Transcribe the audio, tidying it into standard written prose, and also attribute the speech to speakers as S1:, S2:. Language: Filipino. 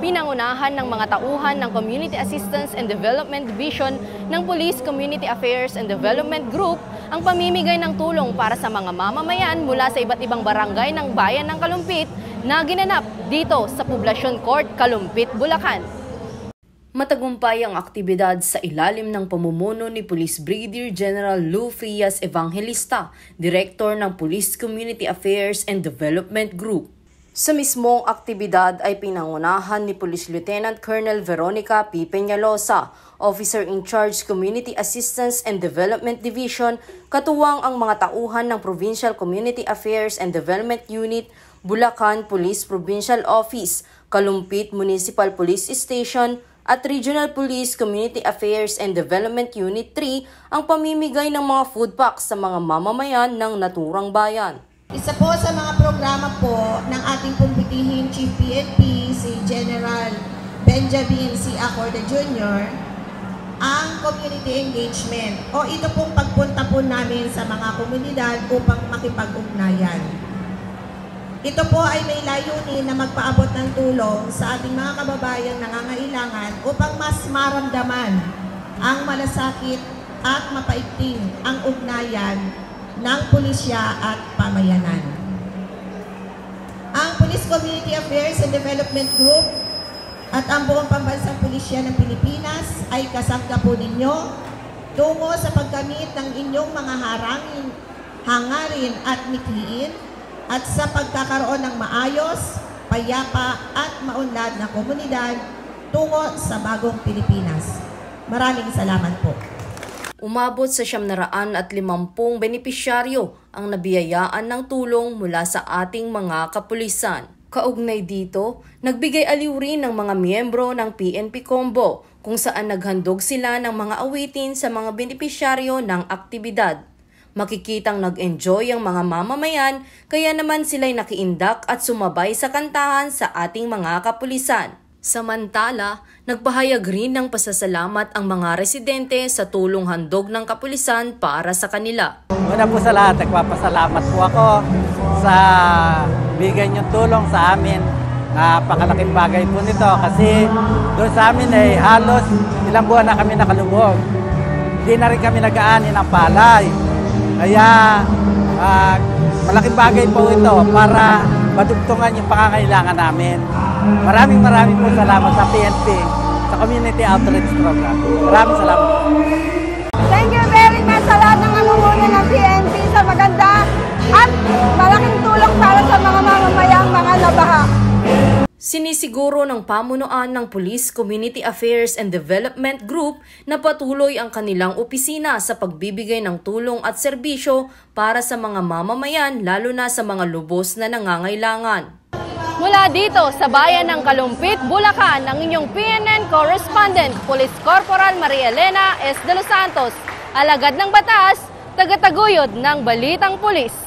S1: pinangunahan ng mga tauhan ng Community Assistance and Development Division ng Police Community Affairs and Development Group ang pamimigay ng tulong para sa mga mamamayan mula sa iba't ibang barangay ng bayan ng Kalumpit na ginanap dito sa Poblacion Court, Kalumpit, Bulacan. Matagumpay ang aktibidad sa ilalim ng pamumuno ni Police Brigadier General Lou Frias Evangelista, Director ng Police Community Affairs and Development Group. Sa mismong aktibidad ay pinangunahan ni Police Lieutenant Colonel Veronica P. Peñalosa, Officer in Charge Community Assistance and Development Division, katuwang ang mga tauhan ng Provincial Community Affairs and Development Unit, Bulacan Police Provincial Office, Kalumpit Municipal Police Station, at Regional Police Community Affairs and Development Unit 3 ang pamimigay ng mga food packs sa mga mamamayan ng naturang bayan.
S2: Isa po sa mga programa po ng ating pumbutihin Chief PNP, si General Benjamin C. Acorda Jr., ang community engagement o ito pong pagpunta po namin sa mga komunidad upang makipag-ugnayan. Ito po ay may layunin na magpaabot ng tulong sa ating mga kababayang nangangailangan upang mas maramdaman ang malasakit at mapaigting ang ugnayan ng pulisya at pamayanan. Ang Police Community Affairs and Development Group at ang buong pambansang pulisya ng Pilipinas ay kasangga po ninyo tungo sa pagkamit ng inyong mga hangarin at mithiin at sa pagkakaroon ng maayos, payapa at maunlad na komunidad tungo sa bagong Pilipinas. Maraming salamat po.
S1: Umabot sa 750 benepisyaryo ang nabiyayaan ng tulong mula sa ating mga kapulisan. Kaugnay dito, nagbigay aliw rin ng mga miyembro ng PNP Combo kung saan naghandog sila ng mga awitin sa mga benepisyaryo ng aktibidad. Makikitang nag-enjoy ang mga mamamayan, kaya naman sila'y nakiindak at sumabay sa kantahan sa ating mga kapulisan. Samantala, nagpahayag rin ng pasasalamat ang mga residente sa tulong handog ng kapulisan para sa kanila.
S3: Una po sa lahat, nagpapasalamat po ako sa bigay niyong tulong sa amin. Napakalaking bagay po nito kasi doon sa amin ay halos ilang buwan na kami nakalubog. Hindi na rin kami nag-aani ng palay. Kaya malaking bagay po ito para madugtungan yung pangangailangan namin. Maraming po salamat sa PNP, sa Community Outreach Program. Maraming salamat.
S4: Thank you very much sa lahat ng namumuno ng PNP sa maganda at malaking tulong para sa mga mamamayang mga nabaha.
S1: Sinisiguro ng pamunuan ng Police Community Affairs and Development Group na patuloy ang kanilang opisina sa pagbibigay ng tulong at serbisyo para sa mga mamamayan lalo na sa mga lubos na nangangailangan. Mula dito sa bayan ng Kalumpit, Bulacan, ang inyong PNN correspondent, Police Corporal Maria Elena S. de los Santos, alagad ng batas, tagataguyod ng Balitang Pulis.